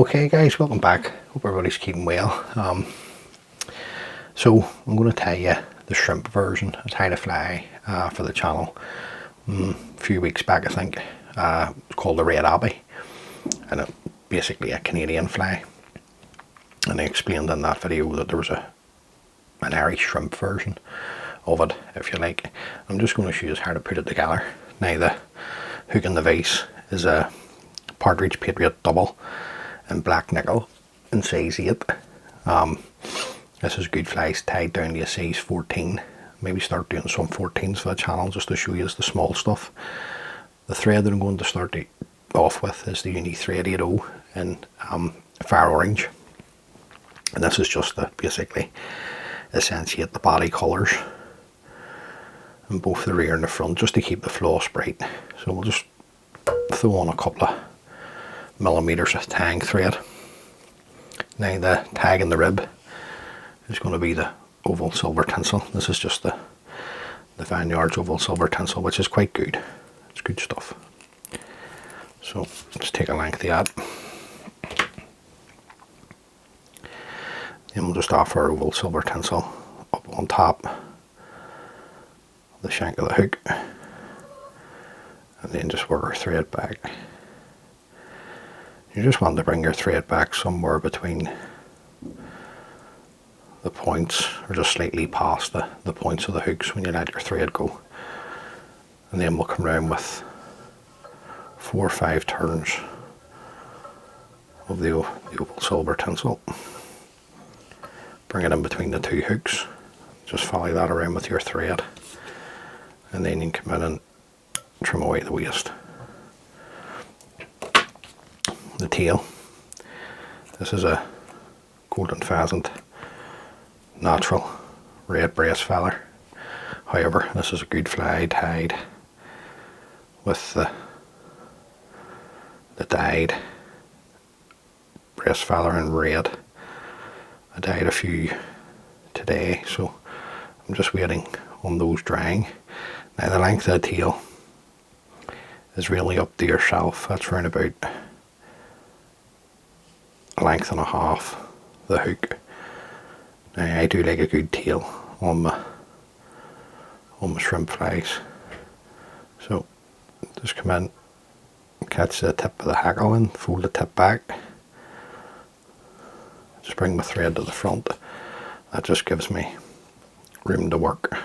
Okay guys, welcome back. Hope everybody's keeping well. So I'm going to tie you the shrimp version. I tied a fly for the channel a few weeks back, I think. It's called the Red Abbey, and it's basically a Canadian fly. And I explained in that video that there was an Irish shrimp version of it, if you like. I'm just going to show you how to put it together. Now the hook in the vise is a Partridge Patriot double in black nickel in size 8. This is good flies tied down to a size 14. Maybe start doing some 14s for the channel just to show you the small stuff. The thread that I'm going to start off with is the Uni Thread 80 in Fire Orange. And this is just to basically accentuate the body colours in both the rear and the front, just to keep the floss bright. So we'll just throw on a couple of millimeters of tang thread. Now the tag in the rib is going to be the oval silver tinsel. This is just the Vineyards oval silver tinsel, which is quite good. It's good stuff. So let's take a length of that. Then we'll just offer our oval silver tinsel up on top of the shank of the hook, and then just work our thread back. You just want to bring your thread back somewhere between the points, or just slightly past the points of the hooks when you let your thread go. And then we'll come around with 4 or 5 turns of the oval silver tinsel. Bring it in between the 2 hooks. Just follow that around with your thread, and then you can come in and trim away the waste. The tail. This is a golden pheasant natural red breast feather. However, this is a good fly tied with the dyed breast feather in red. I dyed a few today, so I'm just waiting on those drying. Now the length of the tail is really up to yourself. That's around about a length and a half the hook. Now I do like a good tail on my shrimp flies, so just come in, catch the tip of the hackle in, fold the tip back, just bring my thread to the front. That just gives me room to work,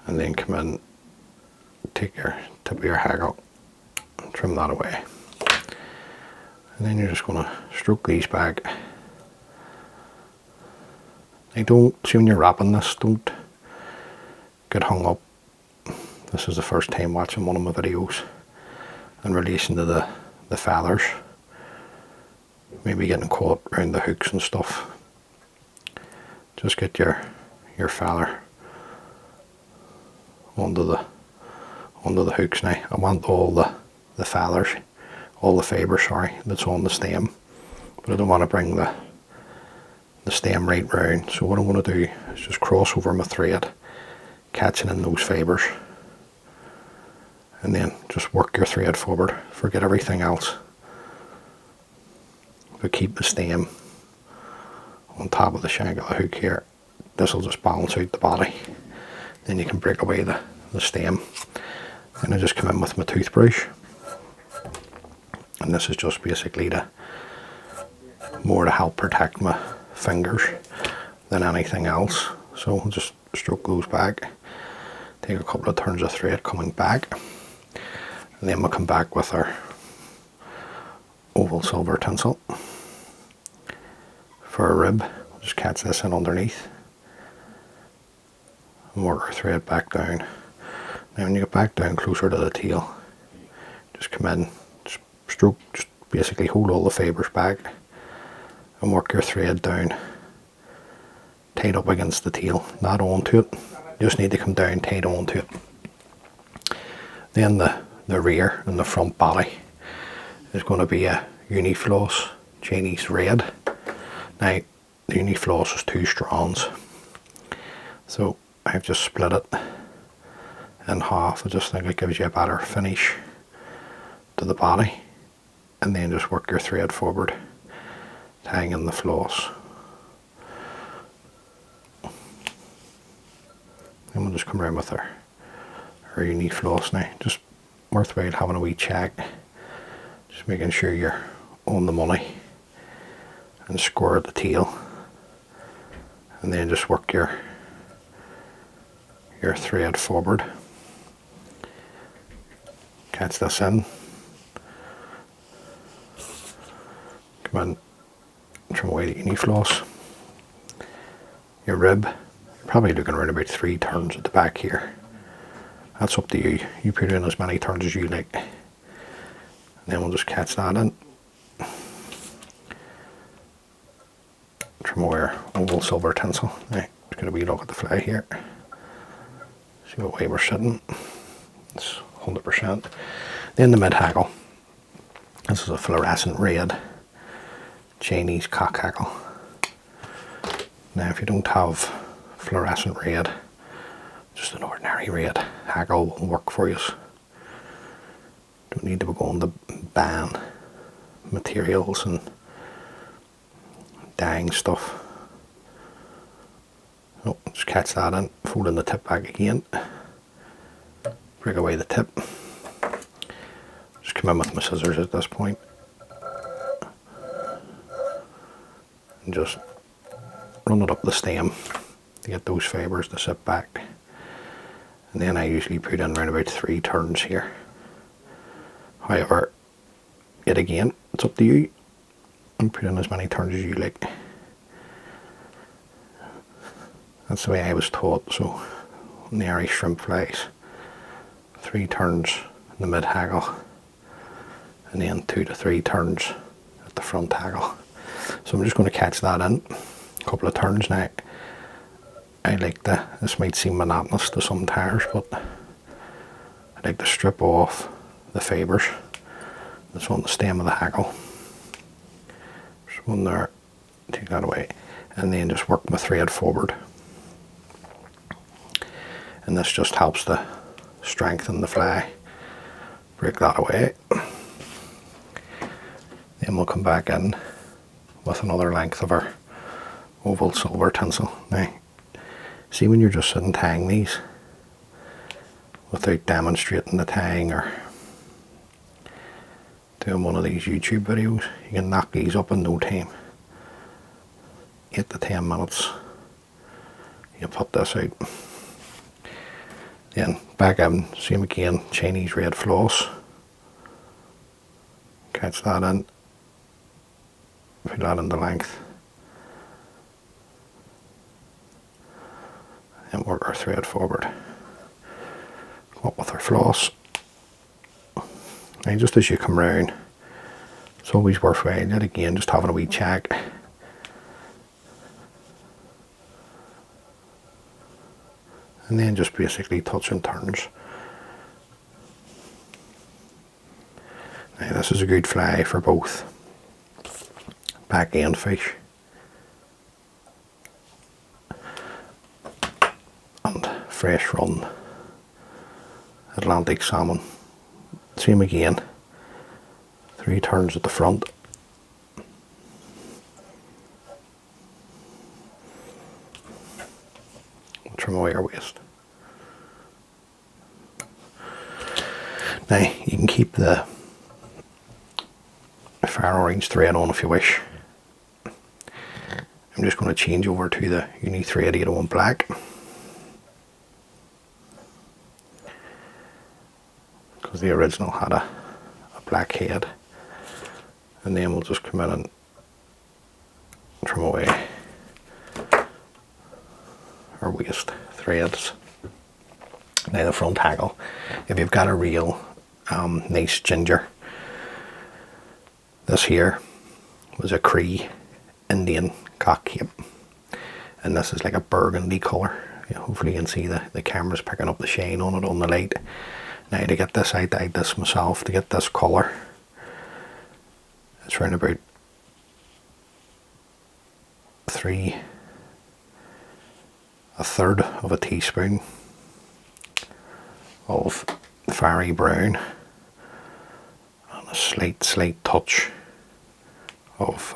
and then come in, take your tip of your hackle and trim that away. And then you're just going to stroke these back. Now don't, see when you're wrapping this, don't get hung up. This is the first time watching one of my videos in relation to the feathers. Maybe getting caught around the hooks and stuff. Just get your feather onto the hooks. Now I want all the feathers, all the fibre, sorry, that's on the stem, but I don't want to bring the stem right round. So what I'm going to do is just cross over my thread, catching in those fibres, and then just work your thread forward. Forget everything else, but keep the stem on top of the shank of the hook here. This will just balance out the body. Then you can break away the stem. And I just come in with my toothbrush, and this is just basically more to help protect my fingers than anything else. So I'll just stroke those back, take a couple of turns of thread coming back, and then we'll come back with our oval silver tinsel for a rib. We'll just catch this in underneath and work our thread back down. Now when you get back down closer to the tail, just come in, just stroke, just basically hold all the fibres back and work your thread down tight up against the tail, not onto it. You just need to come down tight onto it. Then the rear and the front body is going to be a Uni Floss Chinese red. Now the Uni Floss is 2 strands, so I've just split it in half. I just think it gives you a better finish to the body. and then just work your thread forward, tying in the floss. And we'll just come around with our unique floss now. Just worthwhile having a wee check, just making sure you're on the money, and score at the tail, and then just work your thread forward. Catch this in, come in, trim away the uni floss. Your rib, you're probably looking around about 3 turns at the back here. That's up to you. You put in as many turns as you like. And then we'll just catch that in. Trim away our oval silver tinsel. Now, just get a wee look at the fly here. See what way we're sitting. It's 100%. Then the mid hackle. This is a fluorescent red Chinese cock hackle. Now, if you don't have fluorescent red, just an ordinary red hackle will work for you. Don't need to be going to ban materials and dyeing stuff. Oh, just catch that in, folding the tip back again, break away the tip. Just come in with my scissors at this point and just run it up the stem to get those fibres to sit back. And then I usually put in around about 3 turns here. However, yet again, it's up to you. And put in as many turns as you like. That's the way I was taught. So on the Irish shrimp flies, 3 turns in the mid hackle, and then 2 to 3 turns at the front hackle. So I'm just going to catch that in a couple of turns now. I like this might seem monotonous to some tires, but I like to strip off the fibres that's on the stem of the hackle. Just one there, take that away, and then just work my thread forward. And this just helps to strengthen the fly. Break that away. Then we'll come back in with another length of our oval silver tinsel. Now, see when you're just sitting tying these without demonstrating the tying or doing one of these YouTube videos, you can knock these up in no time. 8 to 10 minutes. You put this out. Then back in, same again, Chinese red floss. Catch that in. Put that in the length. And work our thread forward. Come up with our floss. And just as you come round, it's always worthwhile, yet again, just having a wee check. And then just basically touching turns. Now this is a good fly for both back end fish and fresh run Atlantic salmon. Same again, 3 turns at the front. Trim away our waist. Now you can keep the fire orange thread on if you wish. I'm just going to change over to the Uni Thread 801 black. Because the original had a black head. And then we'll just come in and trim away our waist threads. Now the front hackle, if you've got a real nice ginger, this here was a Cree Indian cock cape, and this is like a burgundy colour. Hopefully you can see the camera's picking up the shine on it on the light. Now to get this, I dyed this myself to get this colour. It's around about 1/3 of a teaspoon of fiery brown, and a slight touch of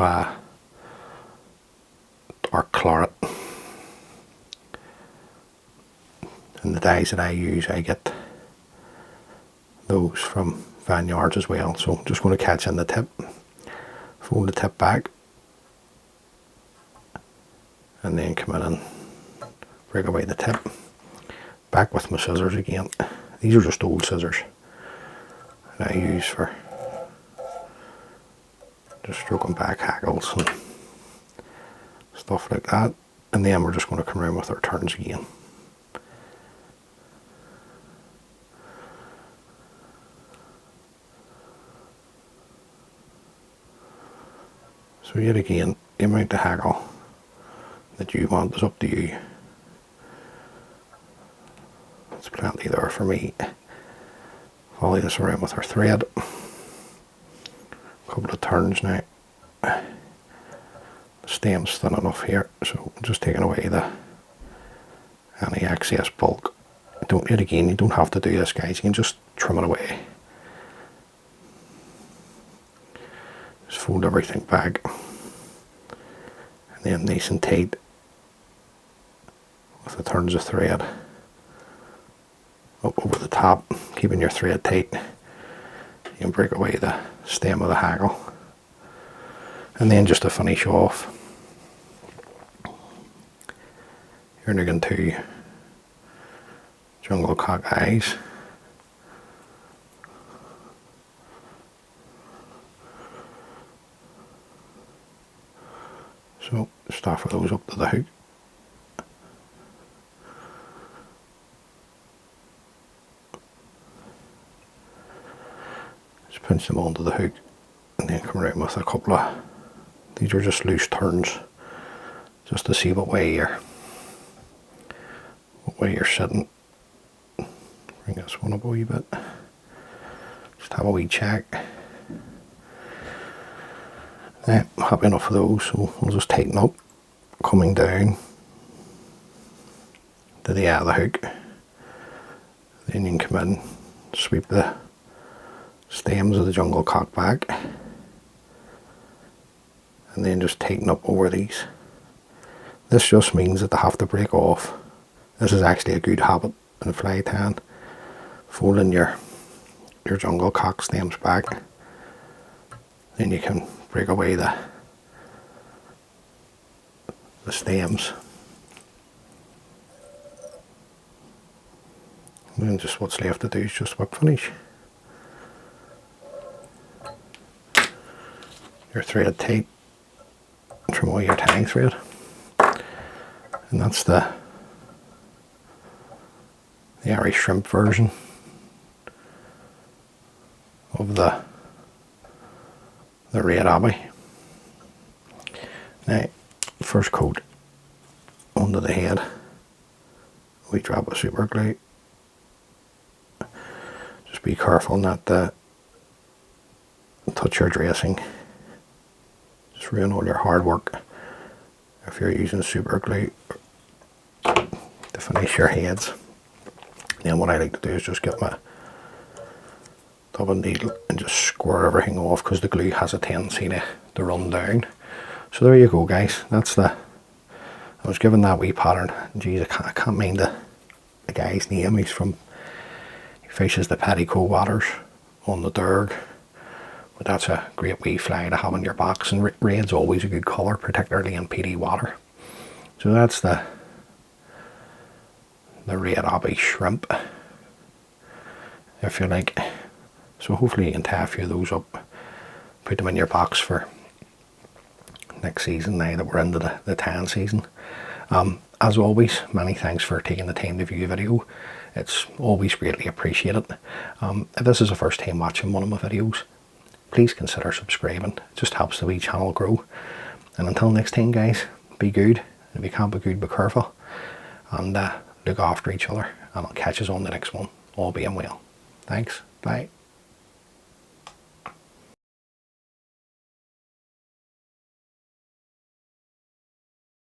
dark claret. And the dyes that I use, I get those from Vineyards as well. So I'm just going to catch in the tip, fold the tip back, and then come in and break away the tip. Back with my scissors again. These are just old scissors that I use for just stroking back hackles and stuff like that. And then we're just going to come around with our turns again. So yet again, the amount of hackle that you want is up to you. There's plenty there for me. Volley this around with our thread. A couple of turns now. The stem's thin enough here, so I'm just taking away any excess bulk. Yet again, you don't have to do this, guys. You can just trim it away. Just fold everything back. And then nice and tight with the turns of thread up over the top, keeping your thread tight. You can break away the stem of the hackle. And then just to finish off, you're looking to jungle cock eyes. So just offer those up to the hook. Just pinch them onto the hook and then come around with a couple of, these are just loose turns, just to see what way you're sitting. Bring this one up a wee bit. Just have a wee check. I'm happy enough of those, so we'll just tighten up, coming down to the end of the hook. Then you can come in, sweep the stems of the jungle cock back, and then just tighten up over these. This just means that they have to break off. This is actually a good habit in fly tan. Folding your jungle cock stems back, then you can break away the stems. And then just what's left to do is just whip finish. Your thread tight, trim away your tying thread. And that's the Irish shrimp version of the red Abbey. Now, first coat onto the head, we drop a super glue. Just be careful not to touch your dressing. Just ruin all your hard work if you're using super glue to finish your heads. Then what I like to do is just get my double needle and just squirt everything off, because the glue has a tendency to run down. So there you go, guys. That's I was given that wee pattern. Geez, I can't mind the guy's name. He fishes the Petticoat waters on the Derg. But that's a great wee fly to have in your box, and red's always a good colour, particularly in peaty water. So that's the red Abbey shrimp, if you like. So hopefully you can tie a few of those up, put them in your box for next season, now that we're into the tan season. As always, many thanks for taking the time to view a video. It's always greatly appreciated. If this is the first time watching one of my videos, please consider subscribing. It just helps the wee channel grow. And until next time, guys, be good. And if you can't be good, be careful. And look after each other. And I'll catch you on the next one. All being well. Thanks. Bye.